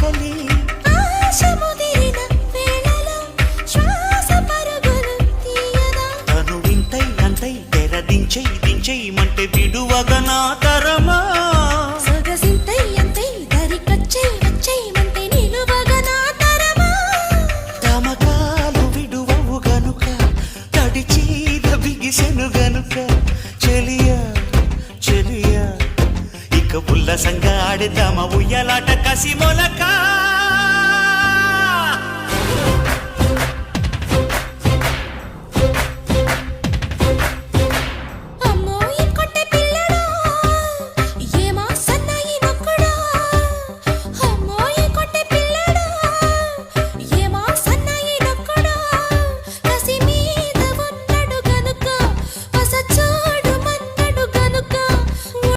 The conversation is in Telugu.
చలి తను వింతై అంతై తెరదించై దించైమంటే విడువగా నా తరమా తమకాలు విడువవు గనుక తడిచీద బిగిసెను గనుక చెలియా చెలియా ఇక ఉల్లసంగా ఆడేద్దామా ఉయ్యాలాట కసి మొల